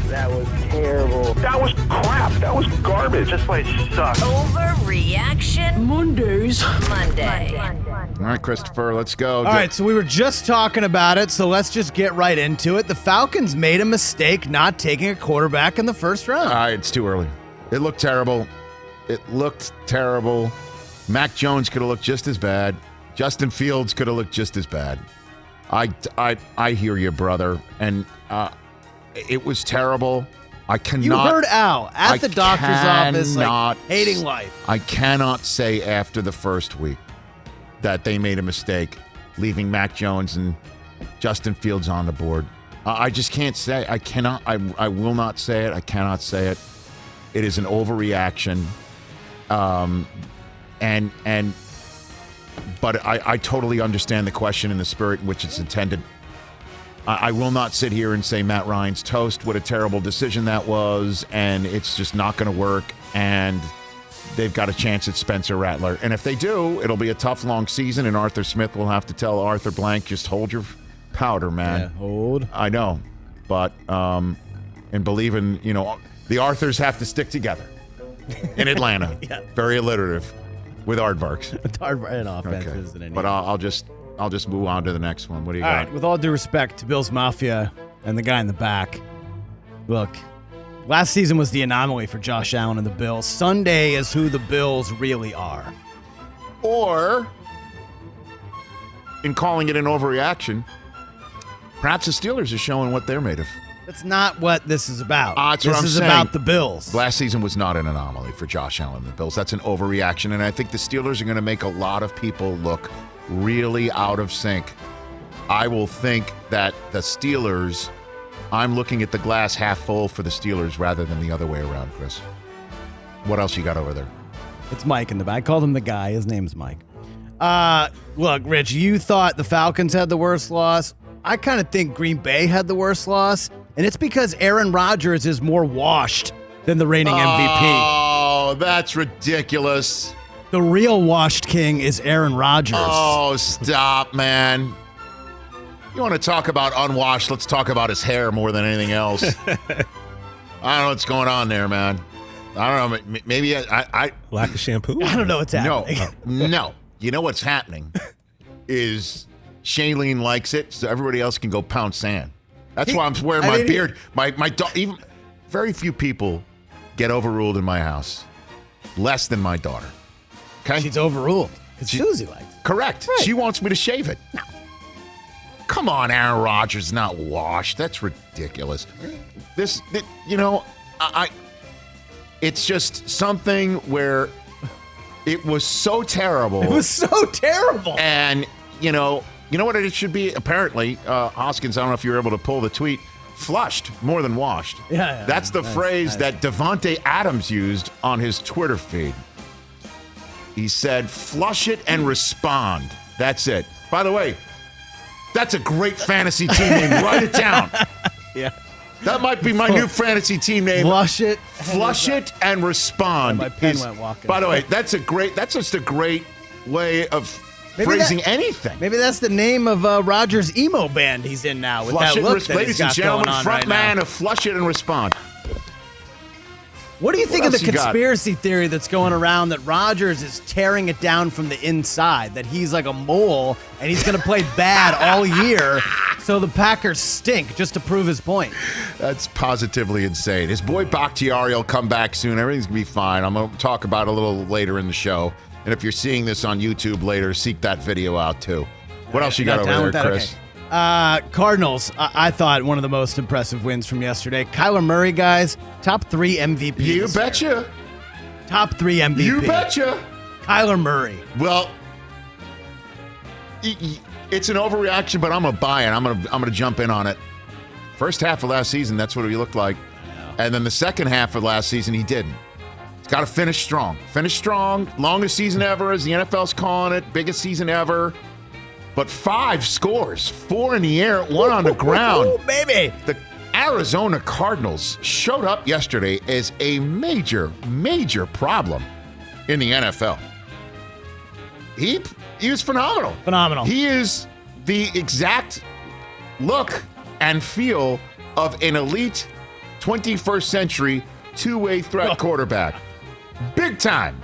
That was terrible. That was crap. That was garbage. This place sucks. Overreaction Monday. All right, Christopher, let's go. All right, so we were just talking about it, so let's just get right into it. The Falcons made a mistake not taking a quarterback in the first round. It's too early. It looked terrible. Mac Jones could have looked just as bad. Justin Fields could have looked just as bad. I hear you, brother, and it was terrible. I cannot. You heard Al at the doctor's office, like, hating life. I cannot say after the first week that they made a mistake leaving Mac Jones and Justin Fields on the board. I just can't say. I cannot. I will not say it. I cannot say it. It is an overreaction. But I totally understand the question and the spirit in which it's intended. I will not sit here and say Matt Ryan's toast. What a terrible decision that was, and it's just not going to work, and they've got a chance at Spencer Rattler. And if they do, it'll be a tough, long season, and Arthur Smith will have to tell Arthur Blank, just hold your powder, man. Yeah, hold. I know, but and believe in, the Arthurs have to stick together in Atlanta. Yeah. Very alliterative with aardvarks. And offenses. Okay. And But I'll just move on to the next one. What do you all got? right, with all due respect to Bills Mafia and the guy in the back, look, last season was the anomaly for Josh Allen and the Bills. Sunday is who the Bills really are. Or, in calling it an overreaction, perhaps the Steelers are showing what they're made of. That's not what this is about. That's what I'm This is saying. about the Bills. Last season was not an anomaly for Josh Allen and the Bills. That's an overreaction, and I think the Steelers are going to make a lot of people look really out of sync. I will think that the Steelers, I'm looking at the glass half full for the Steelers rather than the other way around, Chris. What else you got over there? It's Mike in the back. I called him the guy. His name's Mike. Look, Rich, you thought the Falcons had the worst loss. I kind of think Green Bay had the worst loss, and it's because Aaron Rodgers is more washed than the reigning MVP. Oh, that's ridiculous. The real washed king is Aaron Rodgers. Oh, stop, man. You want to talk about unwashed? Let's talk about his hair more than anything else. I don't know what's going on there, man. I don't know. Maybe I lack of shampoo. I don't know what's happening. No. You know what's happening is Shailene likes it, so everybody else can go pound sand. That's why I'm wearing my beard. My even very few people get overruled in my house. Less than my daughter. Okay, she's overruled because Susie likes it. Correct. Right. She wants me to shave it. No. Come on, Aaron Rodgers, not washed. That's ridiculous. It's just something where it was so terrible. It was so terrible. And, you know what it should be? Apparently, Hoskins, I don't know if you were able to pull the tweet, flushed more than washed. Yeah. That's the phrase that Devontae Adams used on his Twitter feed. He said, flush it and respond. That's it. By the way, that's a great fantasy team name. Write it down. Yeah. That might be my new fantasy team name. Flush it and respond. My pen went walking. By the way, that's just a great way of phrasing anything. Maybe that's the name of Rodgers' emo band he's in now with Flush that it, look that ladies he's got and gentlemen, going on front right man now. of Flush It and Respond. What do you think of the else you got? conspiracy theory that's going around that Rodgers is tearing it down from the inside, that he's like a mole and he's going to play bad all year so the Packers stink just to prove his point? That's positively insane. His boy Bakhtiari will come back soon. Everything's going to be fine. I'm going to talk about it a little later in the show. And if you're seeing this on YouTube later, seek that video out too. What else you got over there, Chris? Okay. Cardinals, I thought one of the most impressive wins from yesterday. Kyler Murray, guys, top 3 MVP. You betcha. Top 3 MVP. You betcha. Kyler Murray. Well, it's an overreaction, but I'm going to buy it. I'm going to jump in on it. First half of last season, that's what he looked like. And then the second half of last season, he didn't. He's got to finish strong. Finish strong. Longest season ever, as the NFL's calling it. Biggest season ever. But 5 scores, 4 in the air, 1 on the ground. Ooh, baby. The Arizona Cardinals showed up yesterday as a major, major problem in the NFL. He was phenomenal. Phenomenal. He is the exact look and feel of an elite 21st century two-way threat quarterback. Big time.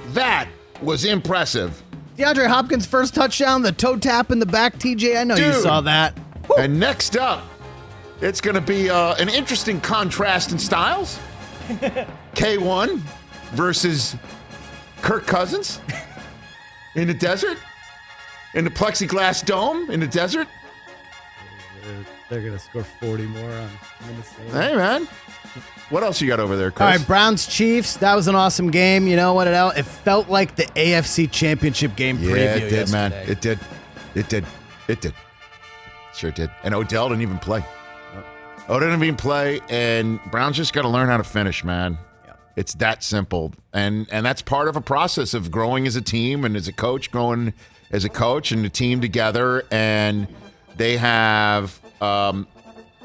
That was impressive. DeAndre Hopkins' first touchdown, the toe tap in the back, TJ. I know you Dude. saw that. Woo. And next up, it's going to be an interesting contrast in styles. K1 versus Kirk Cousins in the desert, in the plexiglass dome in the desert. They're going to score 40 more on Minnesota. Hey, man. What else you got over there, Chris? All right, Browns-Chiefs. That was an awesome game. You know what? It felt like the AFC Championship game preview it did, yesterday. man. It did. Sure did. And Odell didn't even play. Odell didn't even play, and Browns just got to learn how to finish, man. Yeah. It's that simple. And that's part of a process of growing as a team and as a coach, growing as a coach and the team together. And they have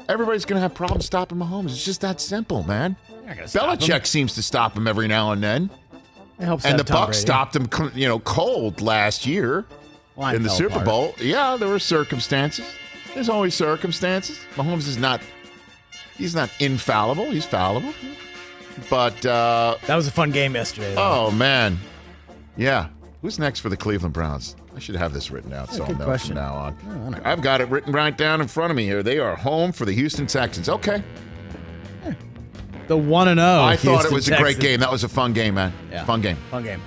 everybody's going to have problems stopping Mahomes. It's just that simple, man. Belichick seems to stop him every now and then. And the Bucs stopped him, cold last year in the Super Bowl. Yeah, there were circumstances. There's always circumstances. Mahomes is not. He's not infallible. He's fallible. But that was a fun game yesterday, though. Oh man, yeah. Who's next for the Cleveland Browns? I should have this written out so I'll know from now on. I've got it written right down in front of me here. They are home for the Houston Texans. Okay. The 1-0. I thought it was a great game. That was a fun game, man. Yeah. Fun game. Fun game.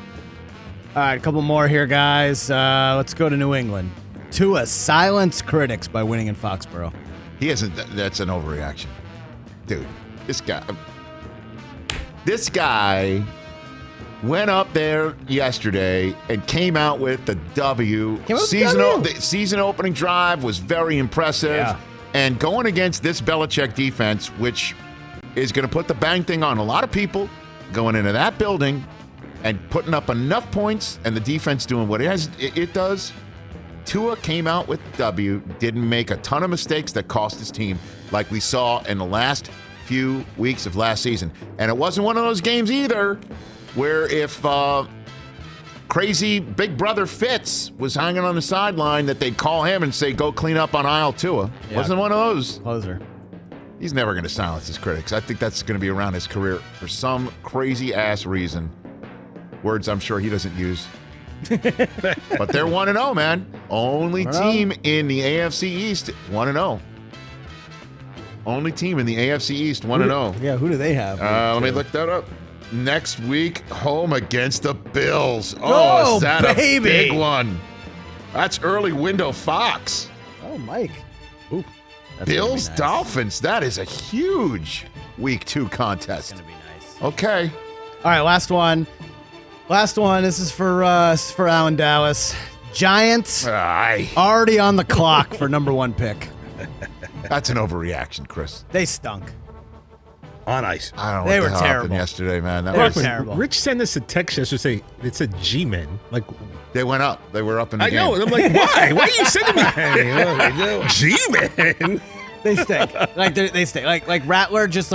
All right, a couple more here, guys. Let's go to New England. Tua silenced critics by winning in Foxboro. He isn't. That's an overreaction, dude. This guy went up there yesterday and came out with the W. The season opening drive was very impressive. Yeah. And going against this Belichick defense, which is going to put the bang thing on a lot of people, going into that building and putting up enough points, and the defense doing what it does. Tua came out with W, didn't make a ton of mistakes that cost his team, like we saw in the last few weeks of last season. And it wasn't one of those games either where if crazy big brother Fitz was hanging on the sideline that they'd call him and say, go clean up on aisle Tua. Yeah. Wasn't one of those. Closer. He's never going to silence his critics. I think that's going to be around his career for some crazy-ass reason. Words I'm sure he doesn't use. But they're 1-0, man. Only team in the AFC East 1-0. Only team in the AFC East 1-0. Yeah, who do they have? Let me look that up. Next week, home against the Bills. Oh, is that a big one? That's early window Fox. Oh, Mike. Ooh, Bills, nice. Dolphins. That is a huge week 2 contest. That's going to be nice. Okay. All right, last one. This is for Alan Dallas. Giants already on the clock for number 1 pick. That's an overreaction, Chris. They stunk. On ice. I don't know they what were the hell happened terrible yesterday, man. They were terrible. Rich sent us a text yesterday. It said G-men. Like they went up. They were up in the game. I know. And I'm like, why? Why are you sending me G-men? They stink. They stink. Like Rattler just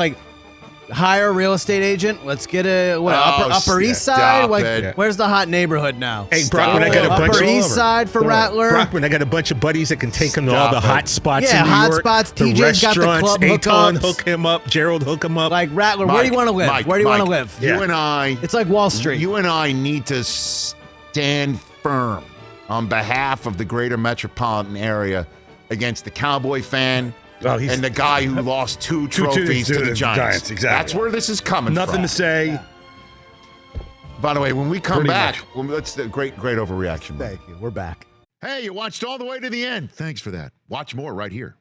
hire a real estate agent. Let's get Upper East Side. Where's the hot neighborhood now? Hey, Brockman, I got a bunch Upper East Side for Rattler. Brockman, I got a bunch of buddies that can take him to all the hot spots in New hot York. spots. The TJ's got the club Aton, hookups. hook him up. Gerald, hook him up. Like Rattler, where do you want to live? Where do you want to live? You and I. It's like Wall Street. You and I need to stand firm on behalf of the greater metropolitan area against the Cowboy fan. And the guy who lost 2 trophies to the Giants. Exactly. That's where this is coming from. Nothing to say. Yeah. By the way, when we come back, that's the great overreaction. Thank you. We're back. Hey, you watched all the way to the end. Thanks for that. Watch more right here.